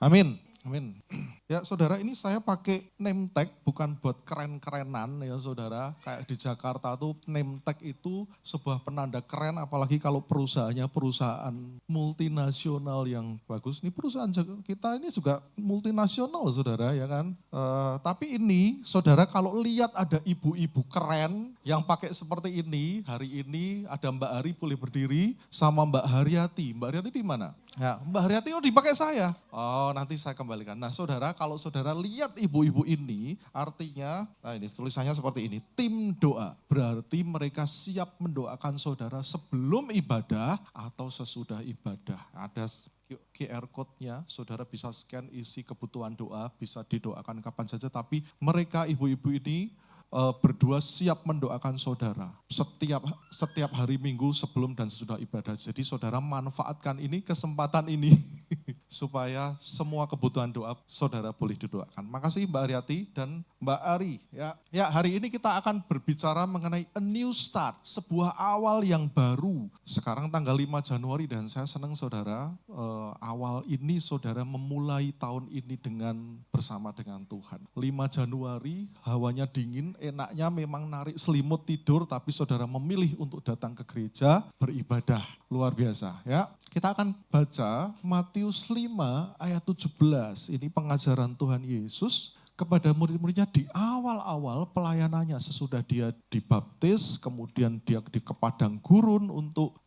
Amin. Amin. Ya saudara, ini saya pakai name tag bukan buat keren-kerenan ya saudara. Kayak di Jakarta tuh name tag itu sebuah penanda keren, apalagi kalau perusahaannya perusahaan multinasional yang bagus. Ini perusahaan kita ini juga multinasional saudara ya kan. Tapi ini saudara kalau lihat ada ibu-ibu keren yang pakai seperti ini, hari ini ada Mbak Ari boleh berdiri sama Mbak Haryati. Mbak Haryati di mana? Ya, Mbak Haryati dipakai saya. Oh, nanti saya kembalikan. Nah, saudara, kalau saudara lihat ibu-ibu ini, artinya, nah ini tulisannya seperti ini, tim doa. Berarti mereka siap mendoakan saudara sebelum ibadah atau sesudah ibadah. Ada QR code-nya, saudara bisa scan isi kebutuhan doa, bisa didoakan kapan saja. Tapi mereka ibu-ibu ini berdua siap mendoakan saudara setiap hari Minggu sebelum dan sesudah ibadah. Jadi saudara manfaatkan ini, kesempatan ini supaya semua kebutuhan doa saudara boleh didoakan. Makasih Mbak Aryati dan Mbak Ari. Ya, hari ini kita akan berbicara mengenai a new start, sebuah awal yang baru. Sekarang tanggal 5 Januari dan saya senang saudara, awal ini saudara memulai tahun ini bersama dengan Tuhan. 5 Januari hawanya dingin, enaknya memang narik selimut tidur, tapi saudara memilih untuk datang ke gereja beribadah. Luar biasa ya. Kita akan baca Matius 5 ayat 17. Ini pengajaran Tuhan Yesus kepada murid-muridnya di awal-awal pelayanannya sesudah dia dibaptis, kemudian dia di padang gurun untuk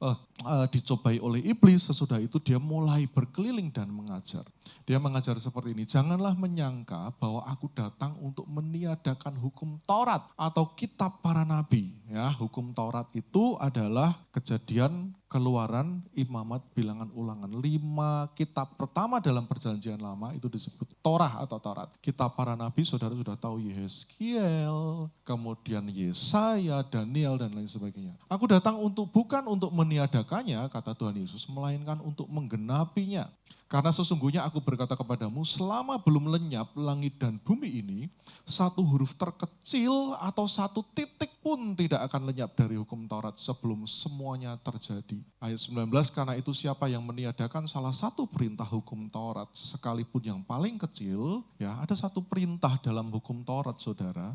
dicobai oleh iblis. Sesudah itu dia mulai berkeliling dan mengajar. Dia mengajar seperti ini, janganlah menyangka bahwa aku datang untuk meniadakan hukum Taurat atau kitab para nabi. Ya, hukum Taurat itu adalah Kejadian, Keluaran, Imamat, Bilangan, Ulangan. 5 kitab pertama dalam perjanjian lama itu disebut Torah atau Taurat. Kitab para nabi saudara sudah tahu, Yehezkiel, kemudian Yesaya, Daniel dan lain sebagainya. Aku datang bukan untuk meniadakannya, kata Tuhan Yesus, melainkan untuk menggenapinya. Karena sesungguhnya aku berkata kepadamu, selama belum lenyap langit dan bumi ini, satu huruf terkecil atau satu titik pun tidak akan lenyap dari hukum Taurat sebelum semuanya terjadi. Ayat 19, karena itu siapa yang meniadakan salah satu perintah hukum Taurat, sekalipun yang paling kecil, ya ada satu perintah dalam hukum Taurat saudara,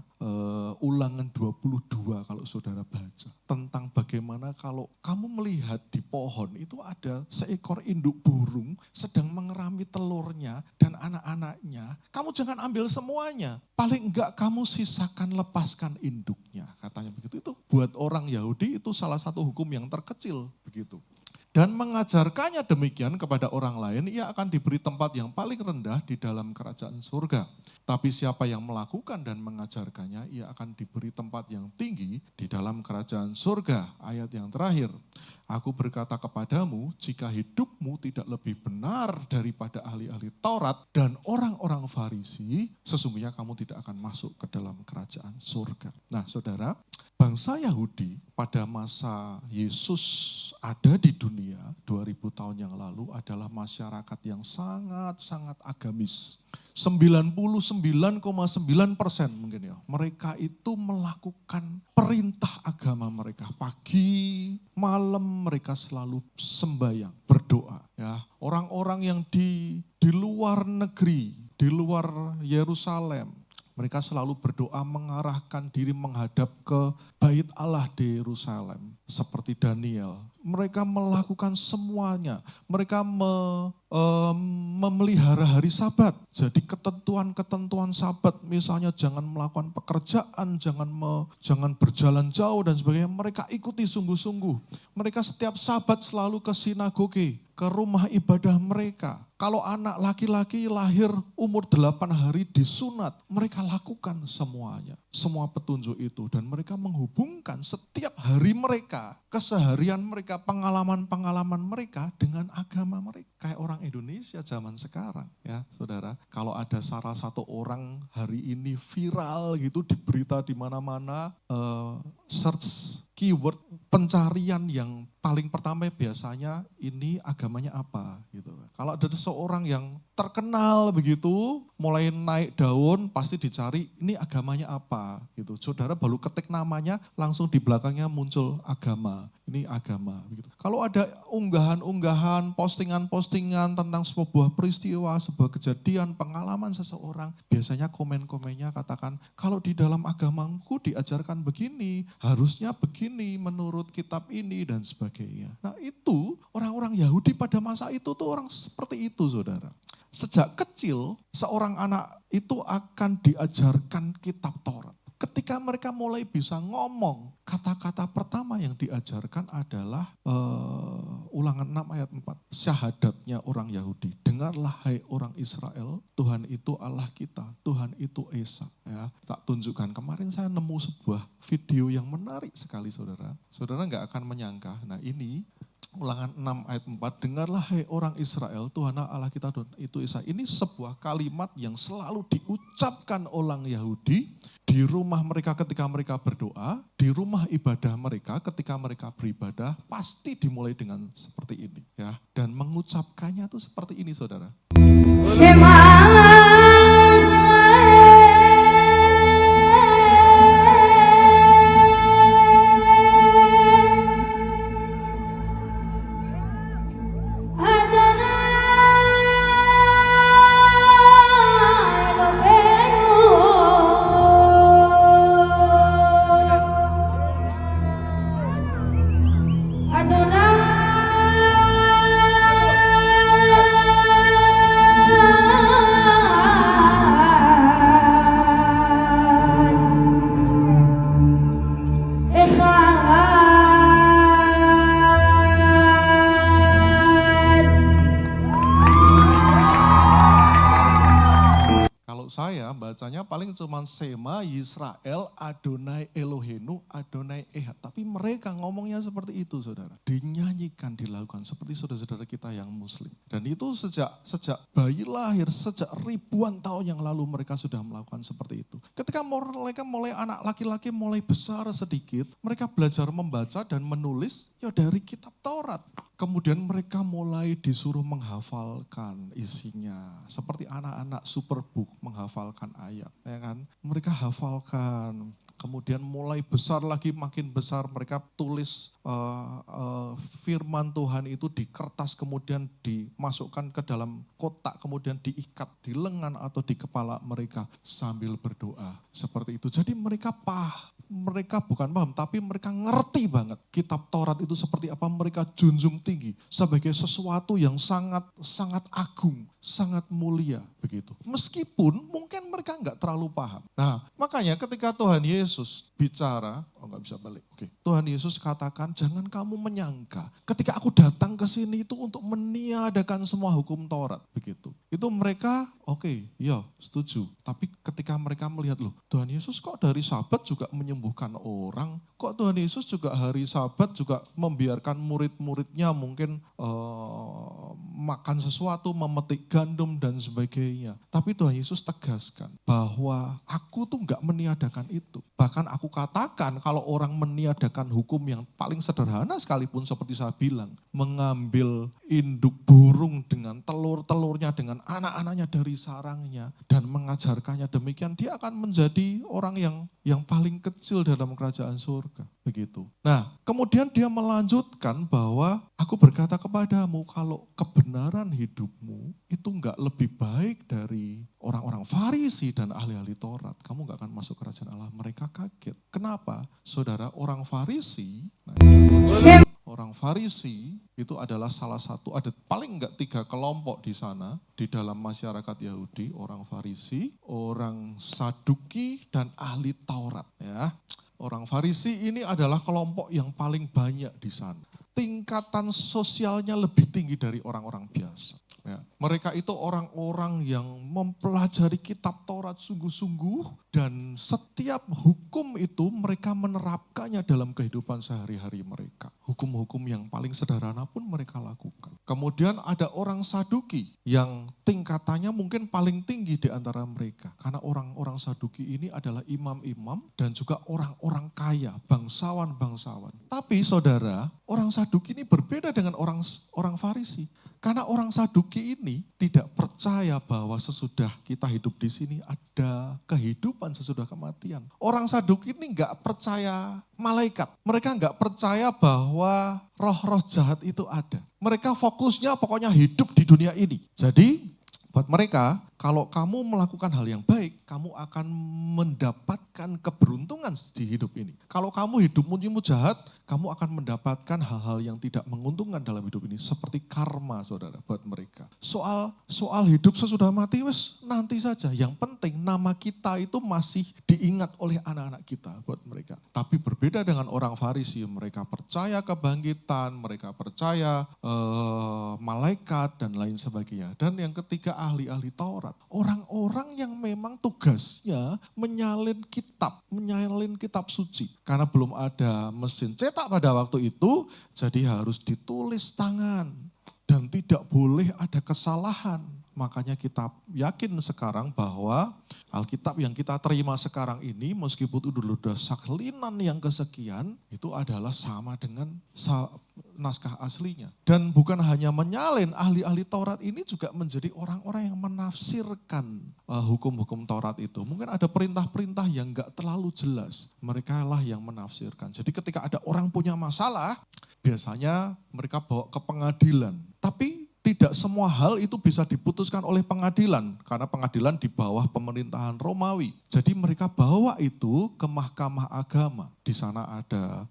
Ulangan 22 kalau saudara baca, tentang bagaimana kalau kamu melihat di pohon itu ada seekor induk burung sedang mengerami telurnya dan anak-anaknya, kamu jangan ambil semuanya. Paling enggak kamu sisakan, lepaskan induknya. Katanya begitu. Itu buat orang Yahudi itu salah satu hukum yang terkecil begitu. Dan mengajarkannya demikian kepada orang lain, ia akan diberi tempat yang paling rendah di dalam kerajaan surga. Tapi siapa yang melakukan dan mengajarkannya, ia akan diberi tempat yang tinggi di dalam kerajaan surga. Ayat yang terakhir, aku berkata kepadamu, jika hidupmu tidak lebih benar daripada ahli-ahli Taurat dan orang-orang Farisi, sesungguhnya kamu tidak akan masuk ke dalam kerajaan surga. Nah saudara, bangsa Yahudi pada masa Yesus ada di dunia 2000 tahun yang lalu adalah masyarakat yang sangat-sangat agamis. 99,9% mungkin ya. Mereka itu melakukan perintah agama mereka. Pagi, malam mereka selalu sembahyang, berdoa. Ya, orang-orang yang di luar negeri, di luar Yerusalem, mereka selalu berdoa mengarahkan diri menghadap ke Bait Allah di Yerusalem. Seperti Daniel. Mereka melakukan semuanya. Mereka memelihara hari Sabat. Jadi ketentuan-ketentuan Sabat, misalnya jangan melakukan pekerjaan, jangan berjalan jauh dan sebagainya. Mereka ikuti sungguh-sungguh. Mereka setiap Sabat selalu ke sinagoge, ke rumah ibadah mereka. Kalau anak laki-laki lahir umur 8 hari disunat, mereka lakukan semuanya. Semua petunjuk itu dan mereka menghubungkan setiap hari mereka, keseharian mereka, pengalaman-pengalaman mereka dengan agama mereka. Kayak orang Indonesia zaman sekarang ya saudara. Kalau ada salah satu orang hari ini viral gitu di berita di mana-mana, search keyword pencarian yang paling pertama biasanya ini agamanya apa gitu. Kalau ada seseorang yang terkenal begitu, mulai naik daun pasti dicari ini agamanya apa gitu. Saudara baru ketik namanya langsung di belakangnya muncul agama. Ini agama begitu. Kalau ada unggahan-unggahan, postingan-postingan tentang sebuah peristiwa, sebuah kejadian, pengalaman seseorang, biasanya komen-komennya katakan kalau di dalam agamaku diajarkan begini, harusnya begini menurut kitab ini dan sebagainya. Nah itu orang-orang Yahudi pada masa itu tuh orang seperti itu saudara. Sejak kecil seorang anak itu akan diajarkan kitab Taurat. Ketika mereka mulai bisa ngomong, kata-kata pertama yang diajarkan adalah Ulangan 6 ayat 4. Syahadatnya orang Yahudi. Dengarlah hai orang Israel, Tuhan itu Allah kita, Tuhan itu Esa. Ya, tak tunjukkan, kemarin saya nemu sebuah video yang menarik sekali saudara. Saudara nggak akan menyangka, nah ini Ulangan 6 ayat 4, dengarlah hai orang Israel, Tuhan Allah kita itu Esa. Ini sebuah kalimat yang selalu diucapkan orang Yahudi di rumah mereka ketika mereka berdoa, di rumah ibadah mereka ketika mereka beribadah, pasti dimulai dengan seperti ini. Ya. Dan mengucapkannya itu seperti ini saudara. Shema. Saya bacanya paling cuma Sema, Yisrael, Adonai Elohenu, Adonai Ehad. Tapi mereka ngomongnya seperti itu saudara. Dinyanyikan, dilakukan seperti saudara-saudara kita yang muslim. Dan itu sejak bayi lahir, sejak ribuan tahun yang lalu mereka sudah melakukan seperti itu. Ketika mereka mulai anak laki-laki mulai besar sedikit, mereka belajar membaca dan menulis ya dari kitab Taurat. Kemudian mereka mulai disuruh menghafalkan isinya. Seperti anak-anak superbook menghafalkan ayat. Ya kan? Mereka hafalkan. Kemudian mulai besar lagi, makin besar mereka tulis firman Tuhan itu di kertas, kemudian dimasukkan ke dalam kotak, kemudian diikat di lengan atau di kepala mereka sambil berdoa. Seperti itu. Jadi mereka bukan paham, tapi mereka ngerti banget kitab Taurat itu seperti apa, mereka junjung tinggi sebagai sesuatu yang sangat sangat agung, sangat mulia begitu. Meskipun mungkin mereka nggak terlalu paham. Nah, makanya ketika Tuhan Yesus bicara, nggak bisa balik. Oke. Tuhan Yesus katakan, jangan kamu menyangka ketika aku datang ke sini itu untuk meniadakan semua hukum Taurat begitu. Itu mereka oke, ya setuju. Tapi ketika mereka melihat loh, Tuhan Yesus kok dari Sabat juga menyembuhkan orang, kok Tuhan Yesus juga hari Sabat juga membiarkan murid-muridnya mungkin makan sesuatu, memetik gandum dan sebagainya. Tapi Tuhan Yesus tegaskan bahwa aku tuh nggak meniadakan itu. Bahkan aku katakan kalau orang meniadakan hukum yang paling sederhana sekalipun seperti saya bilang, mengambil induk burung dengan telur-telurnya, dengan anak-anaknya dari sarangnya dan mengajarkannya demikian, dia akan menjadi orang yang paling kecil dalam kerajaan surga. Begitu. Nah, kemudian dia melanjutkan bahwa aku berkata kepadamu kalau kebenaran hidupmu itu enggak lebih baik dari orang-orang Farisi dan ahli-ahli Taurat, kamu enggak akan masuk kerajaan Allah. Mereka kaget. Kenapa? Saudara, orang Farisi itu adalah salah satu, ada paling enggak 3 kelompok di sana, di dalam masyarakat Yahudi, orang Farisi, orang Saduki, dan ahli Taurat. Ya. Orang Farisi ini adalah kelompok yang paling banyak di sana. Tingkatan sosialnya lebih tinggi dari orang-orang biasa. Ya, mereka itu orang-orang yang mempelajari kitab Taurat sungguh-sungguh dan setiap hukum itu mereka menerapkannya dalam kehidupan sehari-hari mereka. Hukum-hukum yang paling sederhana pun mereka lakukan. Kemudian ada orang Saduki yang tingkatannya mungkin paling tinggi di antara mereka. Karena orang-orang Saduki ini adalah imam-imam dan juga orang-orang kaya, bangsawan-bangsawan. Tapi saudara, orang Saduki ini berbeda dengan orang Farisi. Karena orang Saduki ini tidak percaya bahwa sesudah kita hidup di sini ada kehidupan sesudah kematian. Orang Saduki ini enggak percaya malaikat. Mereka enggak percaya bahwa roh-roh jahat itu ada. Mereka fokusnya pokoknya hidup di dunia ini. Jadi buat mereka, kalau kamu melakukan hal yang baik, kamu akan mendapatkan keberuntungan di hidup ini. Kalau kamu hidupmu jahat, kamu akan mendapatkan hal-hal yang tidak menguntungkan dalam hidup ini. Seperti karma, saudara, buat mereka. Soal hidup sesudah mati, wes nanti saja. Yang penting nama kita itu masih diingat oleh anak-anak kita buat mereka. Tapi berbeda dengan orang Farisi, mereka percaya kebangkitan, mereka percaya malaikat dan lain sebagainya. Dan yang ketiga, ahli-ahli Taurat. Orang-orang yang memang tugasnya menyalin kitab suci. Karena belum ada mesin cetak pada waktu itu, jadi harus ditulis tangan. Dan tidak boleh ada kesalahan. Makanya kita yakin sekarang bahwa Alkitab yang kita terima sekarang ini, meskipun itu dulu sudah saklinan yang kesekian, itu adalah sama dengan naskah aslinya. Dan bukan hanya menyalin, ahli-ahli Taurat ini juga menjadi orang-orang yang menafsirkan hukum-hukum Taurat itu. Mungkin ada perintah-perintah yang enggak terlalu jelas. Mereka lah yang menafsirkan. Jadi ketika ada orang punya masalah, biasanya mereka bawa ke pengadilan. Tapi tidak semua hal itu bisa diputuskan oleh pengadilan, karena pengadilan di bawah pemerintahan Romawi. Jadi mereka bawa itu ke mahkamah agama. Di sana ada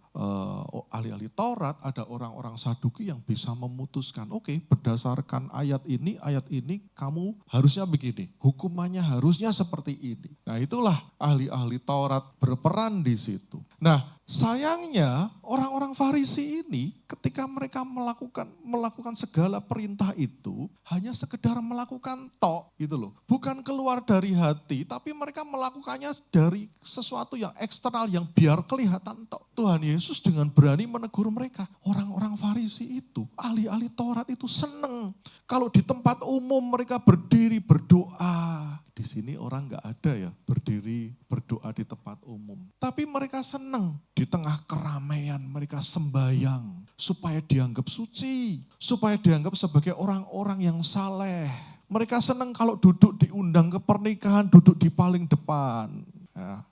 ahli-ahli Taurat, ada orang-orang Saduki yang bisa memutuskan, oke, berdasarkan ayat ini kamu harusnya begini, hukumannya harusnya seperti ini. Nah itulah ahli-ahli Taurat berperan di situ. Nah sayangnya orang-orang Farisi ini ketika mereka melakukan segala perintah itu hanya sekedar melakukan tok gitu loh. Bukan keluar dari hati, tapi mereka melakukannya dari sesuatu yang eksternal yang biar kelihatan tok. Tuhan Yesus dengan berani menegur mereka. Orang-orang Farisi itu, ahli-ahli Taurat itu seneng. Kalau di tempat umum mereka berdiri berdoa. Di sini orang gak ada ya berdiri berdoa di tempat umum. Tapi mereka seneng. Di tengah keramaian mereka sembahyang. Supaya dianggap suci. Supaya dianggap sebagai orang-orang yang saleh. Mereka seneng kalau duduk diundang ke pernikahan, duduk di paling depan. Ya,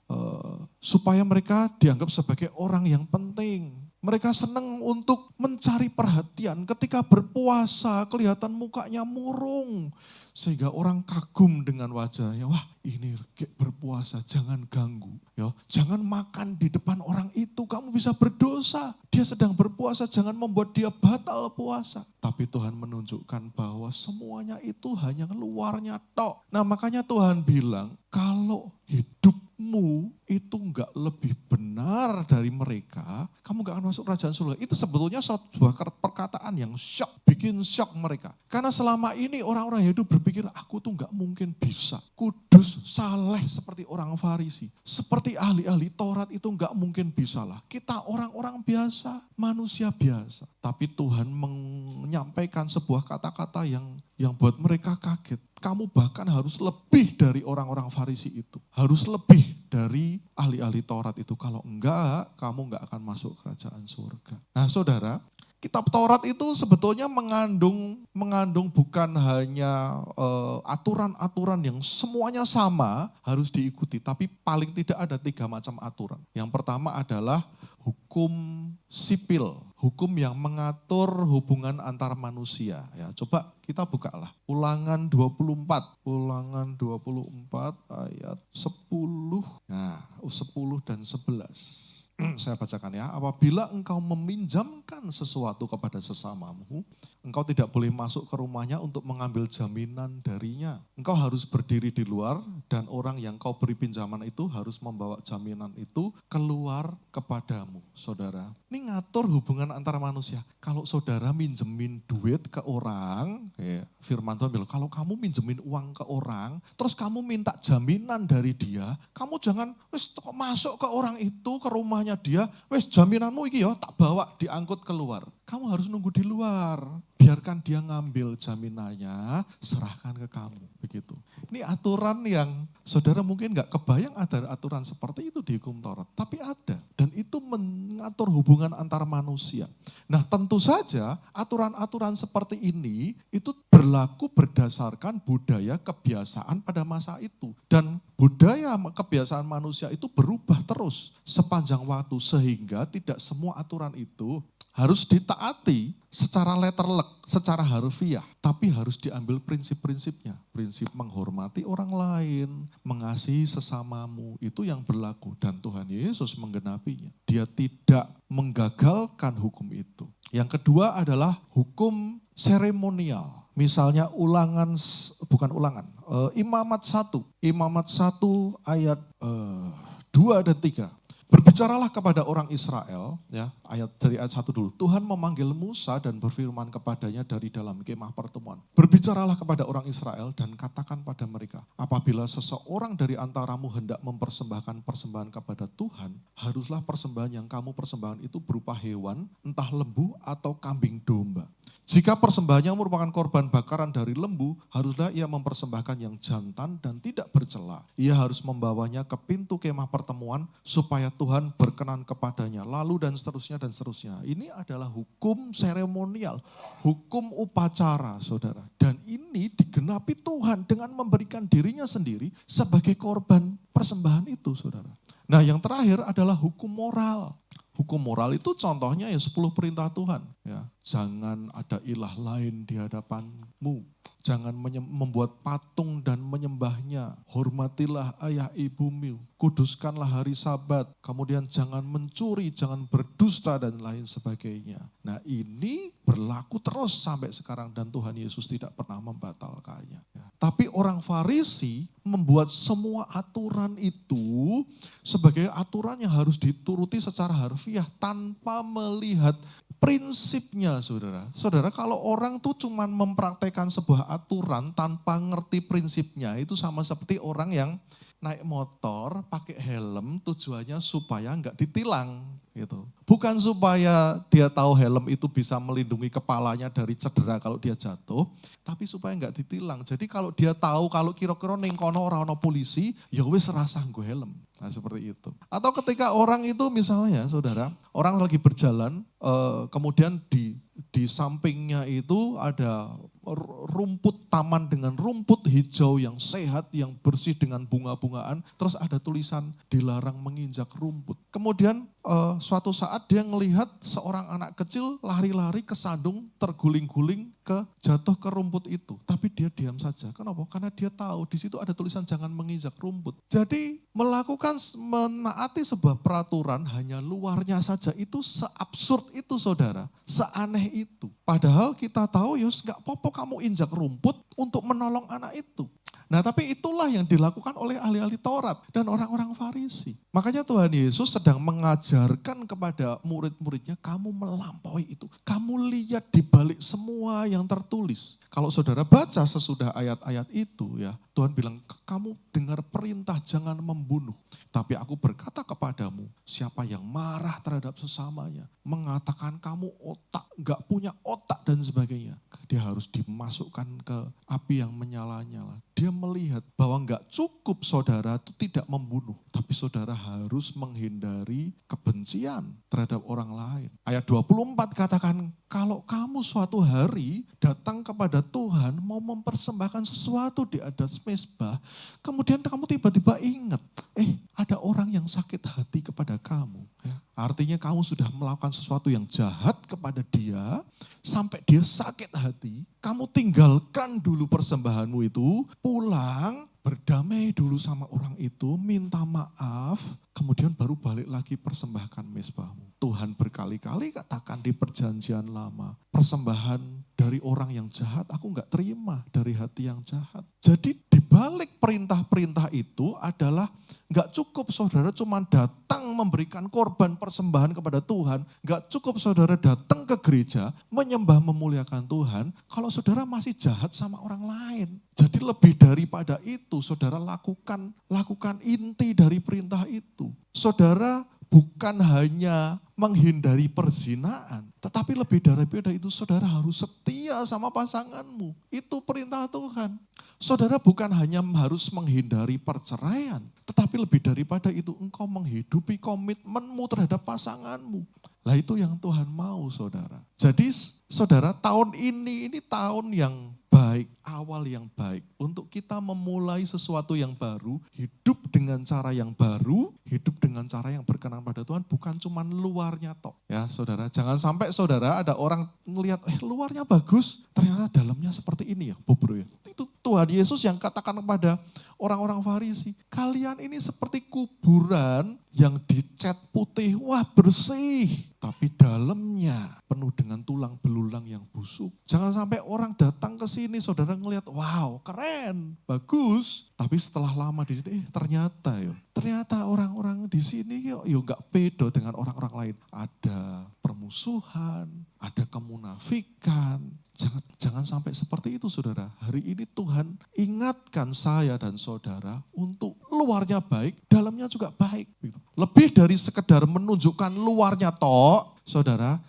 supaya mereka dianggap sebagai orang yang penting. Mereka senang untuk mencari perhatian. Ketika berpuasa kelihatan mukanya murung. Sehingga orang kagum dengan wajahnya. Wah ini berpuasa, jangan ganggu. Ya, jangan makan di depan orang itu, kamu bisa berdosa. Dia sedang berpuasa, jangan membuat dia batal puasa. Tapi Tuhan menunjukkan bahwa semuanya itu hanya luarnya tok. Nah makanya Tuhan bilang, kalau hidupmu itu enggak lebih benar dari mereka, kamu enggak akan masuk kerajaan surga. Itu sebetulnya sebuah perkataan yang bikin shock mereka. Karena selama ini orang-orang hidup berpikir, aku tuh enggak mungkin bisa kudus, saleh seperti orang Farisi. Seperti ahli-ahli Taurat itu enggak mungkin bisa lah. Kita orang-orang biasa, manusia biasa. Tapi Tuhan menyampaikan sebuah kata-kata yang buat mereka kaget. Kamu bahkan harus lebih dari orang-orang Farisi itu. Harus lebih dari ahli-ahli Taurat itu. Kalau enggak, kamu enggak akan masuk kerajaan surga. Nah saudara, kitab Taurat itu sebetulnya mengandung bukan hanya aturan-aturan yang semuanya sama harus diikuti. Tapi paling tidak ada 3 macam aturan. Yang pertama adalah hukum sipil, hukum yang mengatur hubungan antar manusia. Ya, coba kita bukalah Ulangan 24 ayat 10. Nah, 10 dan 11. Saya bacakan ya. Apabila engkau meminjamkan sesuatu kepada sesamamu, engkau tidak boleh masuk ke rumahnya untuk mengambil jaminan darinya. engkau harus berdiri di luar dan orang yang kau beri pinjaman itu harus membawa jaminan itu keluar kepadamu, saudara. Ini ngatur hubungan antara manusia. Kalau saudara minjemin duit ke orang, firman Tuhan bilang, kalau kamu minjemin uang ke orang, terus kamu minta jaminan dari dia, kamu jangan masuk ke orang itu, ke rumahnya dia, jaminanmu iki ya tak bawa diangkut keluar. Kamu harus nunggu di luar, biarkan dia ngambil jaminannya, serahkan ke kamu, begitu. Ini aturan yang saudara mungkin gak kebayang ada aturan seperti itu di hukum Taurat, tapi ada. Dan itu mengatur hubungan antar manusia. Nah tentu saja aturan-aturan seperti ini itu berlaku berdasarkan budaya kebiasaan pada masa itu. Dan budaya kebiasaan manusia itu berubah terus sepanjang waktu sehingga tidak semua aturan itu harus ditaati secara letterlek, secara harfiah. Tapi harus diambil prinsip-prinsipnya. Prinsip menghormati orang lain, mengasihi sesamamu, itu yang berlaku. Dan Tuhan Yesus menggenapinya. Dia tidak menggagalkan hukum itu. Yang kedua adalah hukum seremonial. Misalnya Imamat 1. Imamat 1 ayat 2 dan 3. Berbicaralah kepada orang Israel, ya, dari ayat 1 dulu. Tuhan memanggil Musa dan berfirman kepadanya dari dalam kemah pertemuan. Berbicaralah kepada orang Israel dan katakan pada mereka, apabila seseorang dari antaramu hendak mempersembahkan persembahan kepada Tuhan, haruslah persembahan yang kamu persembahkan itu berupa hewan, entah lembu atau kambing domba. Jika persembahannya merupakan korban bakaran dari lembu, haruslah ia mempersembahkan yang jantan dan tidak bercela. Ia harus membawanya ke pintu kemah pertemuan supaya Tuhan berkenan kepadanya. Lalu dan seterusnya dan seterusnya. Ini adalah hukum seremonial, hukum upacara, saudara. Dan ini digenapi Tuhan dengan memberikan dirinya sendiri sebagai korban persembahan itu, saudara. Nah yang terakhir adalah hukum moral. Hukum moral itu contohnya ya 10 perintah Tuhan. Ya, jangan ada ilah lain di hadapanmu. Jangan membuat patung dan menyembahnya. Hormatilah ayah ibumu. Kuduskanlah hari Sabat. Kemudian jangan mencuri, jangan berdusta dan lain sebagainya. Nah ini berlaku terus sampai sekarang dan Tuhan Yesus tidak pernah membatalkannya. Tapi orang Farisi membuat semua aturan itu sebagai aturan yang harus dituruti secara harfiah tanpa melihat prinsipnya, saudara. Saudara, kalau orang tuh cuma mempraktekkan sebuah aturan tanpa ngerti prinsipnya, itu sama seperti orang yang naik motor pakai helm tujuannya supaya nggak ditilang gitu. Bukan supaya dia tahu helm itu bisa melindungi kepalanya dari cedera kalau dia jatuh, tapi supaya nggak ditilang. Jadi kalau dia tahu kalau kira-kira ning kono ora ono polisi, ya wis rasa nggo helm. Nah seperti itu. Atau ketika orang itu misalnya saudara, orang lagi berjalan, kemudian di sampingnya itu ada rumput taman dengan rumput hijau yang sehat, yang bersih dengan bunga-bungaan. Terus ada tulisan dilarang menginjak rumput. Kemudian suatu saat dia melihat seorang anak kecil lari-lari kesandung, terguling-guling jatuh ke rumput itu. Tapi dia diam saja. Kenapa? Karena dia tahu di situ ada tulisan jangan menginjak rumput. Jadi menaati sebuah peraturan hanya luarnya saja itu seabsurd itu saudara, seaneh itu. Padahal kita tahu ya gak apa-apa kamu injak rumput untuk menolong anak itu. Nah tapi itulah yang dilakukan oleh ahli-ahli Taurat dan orang-orang Farisi. Makanya Tuhan Yesus sedang mengajarkan kepada murid-muridnya, kamu melampaui itu. Kamu lihat di balik semua yang tertulis. Kalau saudara baca sesudah ayat-ayat itu ya, Tuhan bilang, kamu dengar perintah jangan membunuh. Tapi aku berkata kepadamu, siapa yang marah terhadap sesamanya, mengatakan kamu gak punya otak dan sebagainya. Dia harus dimasukkan ke api yang menyala-nyala. Dia melihat bahwa gak cukup saudara itu tidak membunuh. Tapi saudara harus menghindari kebencian terhadap orang lain. Ayat 24 katakan, kalau kamu suatu hari datang kepada Tuhan mau mempersembahkan sesuatu di atas mezbah, kemudian kamu tiba-tiba ingat, ada orang yang sakit hati kepada kamu. Ya. Artinya kamu sudah melakukan sesuatu yang jahat kepada dia, sampai dia sakit hati, kamu tinggalkan dulu persembahanmu itu, pulang, berdamai dulu sama orang itu, minta maaf, kemudian baru balik lagi persembahkan mezbahmu. Tuhan berkali-kali katakan di perjanjian lama, persembahan dari orang yang jahat, aku nggak terima dari hati yang jahat. Jadi di balik perintah-perintah itu adalah nggak cukup saudara cuma datang memberikan korban persembahan kepada Tuhan. Nggak cukup saudara datang ke gereja menyembah memuliakan Tuhan kalau saudara masih jahat sama orang lain. Jadi lebih daripada itu saudara lakukan inti dari perintah itu. Saudara bukan hanya menghindari perzinaan, tetapi lebih daripada itu saudara harus setia sama pasanganmu. Itu perintah Tuhan. Saudara bukan hanya harus menghindari perceraian, tetapi lebih daripada itu engkau menghidupi komitmenmu terhadap pasanganmu. Lah itu yang Tuhan mau saudara. Jadi saudara tahun ini tahun yang baik, awal yang baik. Untuk kita memulai sesuatu yang baru, hidup dengan cara yang baru, hidup dengan cara yang berkenan pada Tuhan, bukan cuma luarnya tok. Ya saudara, jangan sampai saudara ada orang ngelihat, luarnya bagus, ternyata dalamnya seperti ini ya, bro ya. Itu Tuhan Yesus yang katakan kepada orang-orang Farisi, kalian ini seperti kuburan yang dicat putih, wah bersih. Tapi dalamnya penuh dengan tulang belulang yang busuk. Jangan sampai orang datang ke sini, saudara ngelihat, wow keren, bagus. Tapi setelah lama di sini, ternyata orang-orang di sini nggak beda dengan orang-orang lain. Ada permusuhan, ada kemunafikan. Jangan sampai seperti itu saudara. Hari ini Tuhan ingatkan saya dan saudara untuk luarnya baik, dalamnya juga baik. Lebih dari sekedar menunjukkan luarnya tok, saudara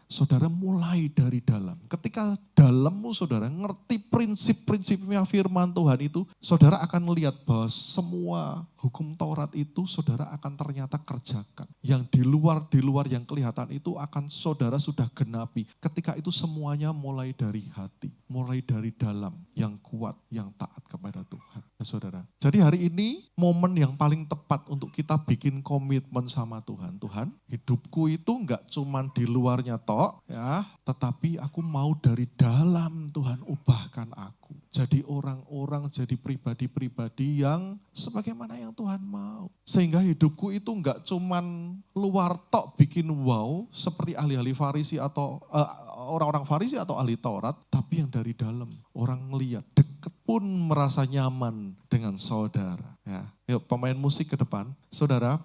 mulai dari dalam. Ketika dalammu saudara ngerti prinsip-prinsipnya firman Tuhan itu, saudara akan melihat bahwa semua hukum Taurat itu saudara akan ternyata kerjakan. Yang di luar yang kelihatan itu akan saudara sudah genapi. Ketika itu semuanya mulai dari hati, mulai dari dalam yang kuat, yang taat kepada Tuhan. Ya, saudara. Jadi hari ini momen yang paling tepat untuk kita bikin komitmen sama Tuhan. Tuhan, hidupku itu enggak cuman di luarnya tok, ya, tetapi aku mau dari dalam Tuhan ubahkan aku. Jadi orang-orang, jadi pribadi-pribadi yang sebagaimana yang Tuhan mau. Sehingga hidupku itu enggak cuman luar tok bikin wow, seperti ahli-ahli Farisi atau orang-orang Farisi atau ahli Taurat, tapi yang dari dalam. Orang ngelihat, deket pun merasa nyaman dengan saudara. Ya, yuk pemain musik ke depan. Saudara,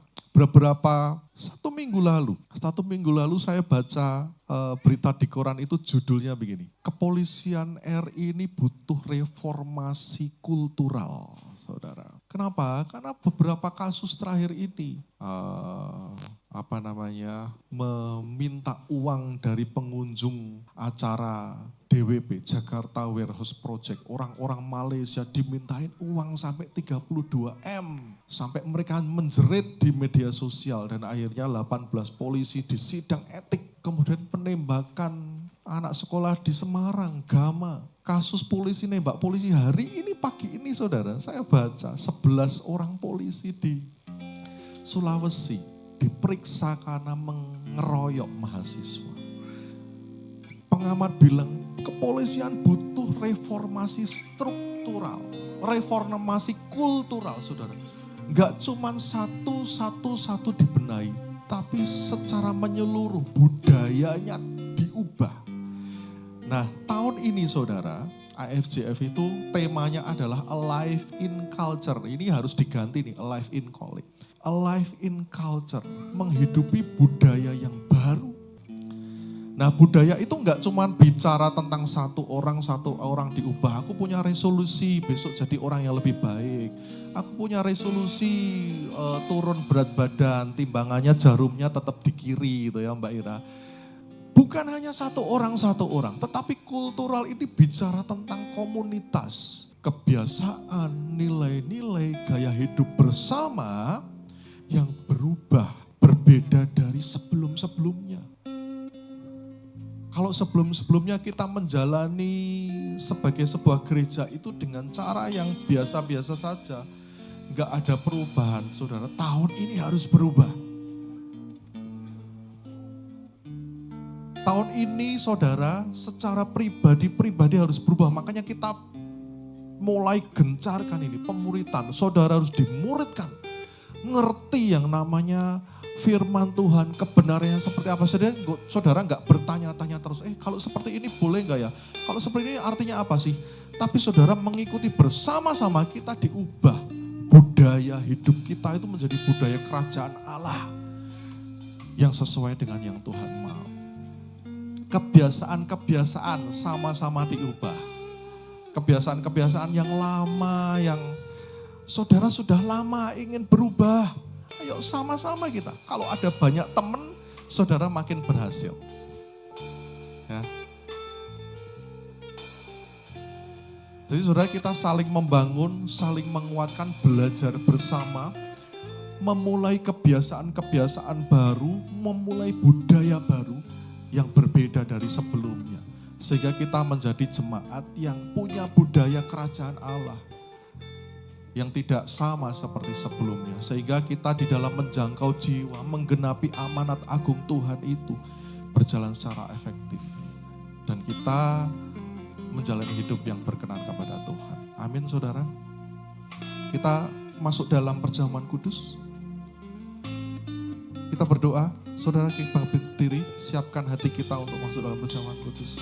satu minggu lalu saya baca berita di koran itu judulnya begini. Kepolisian RI ini butuh reformasi kultural, saudara. Kenapa? Karena beberapa kasus terakhir ini meminta uang dari pengunjung acara DWP, Jakarta Warehouse Project. Orang-orang Malaysia dimintain uang sampai 32 M. Sampai mereka menjerit di media sosial dan akhirnya 18 polisi disidang etik. Kemudian penembakan anak sekolah di Semarang, Gama. Kasus polisi nembak polisi hari ini pagi ini saudara, saya baca 11 orang polisi di Sulawesi diperiksa karena mengeroyok mahasiswa. Pengamat bilang kepolisian butuh reformasi struktural, reformasi kultural saudara. Enggak cuma satu dibenahi, tapi secara menyeluruh budayanya diubah. Nah tahun ini saudara, AFJF itu temanya adalah Alive in Culture. Ini harus diganti nih, Alive in Calling. Alive in Culture, menghidupi budaya yang baru. Nah budaya itu enggak cuma bicara tentang satu orang diubah. Aku punya resolusi besok jadi orang yang lebih baik. Aku punya resolusi turun berat badan, timbangannya jarumnya tetap di kiri gitu ya Mbak Ira. Bukan hanya satu orang, tetapi kultural ini bicara tentang komunitas, kebiasaan, nilai-nilai, gaya hidup bersama yang berubah, berbeda dari sebelum-sebelumnya. Kalau sebelum-sebelumnya kita menjalani sebagai sebuah gereja itu dengan cara yang biasa-biasa saja, enggak ada perubahan, saudara. Tahun ini harus berubah. Tahun ini saudara secara pribadi harus berubah. Makanya kita mulai gencarkan ini pemuritan. Saudara harus dimuridkan. Ngerti yang namanya firman Tuhan, kebenarannya seperti apa. Saudara nggak bertanya-tanya terus, kalau seperti ini boleh nggak ya? Kalau seperti ini artinya apa sih? Tapi saudara mengikuti bersama-sama, kita diubah. Budaya hidup kita itu menjadi budaya kerajaan Allah yang sesuai dengan yang Tuhan mau. Kebiasaan-kebiasaan sama-sama diubah. Kebiasaan-kebiasaan yang lama, yang saudara sudah lama ingin berubah. Ayo sama-sama kita. Kalau ada banyak teman, saudara makin berhasil. Ya. Jadi saudara, kita saling membangun, saling menguatkan, belajar bersama, memulai kebiasaan-kebiasaan baru, memulai budaya baru yang berbeda dari sebelumnya. Sehingga kita menjadi jemaat yang punya budaya kerajaan Allah yang tidak sama seperti sebelumnya. Sehingga kita di dalam menjangkau jiwa, menggenapi amanat agung Tuhan itu berjalan secara efektif. Dan kita menjalani hidup yang berkenan kepada Tuhan. Amin saudara. Kita masuk dalam perjamuan kudus. Kita berdoa, saudara kita berdiri, siapkan hati kita untuk masuk dalam perjamuan kudus.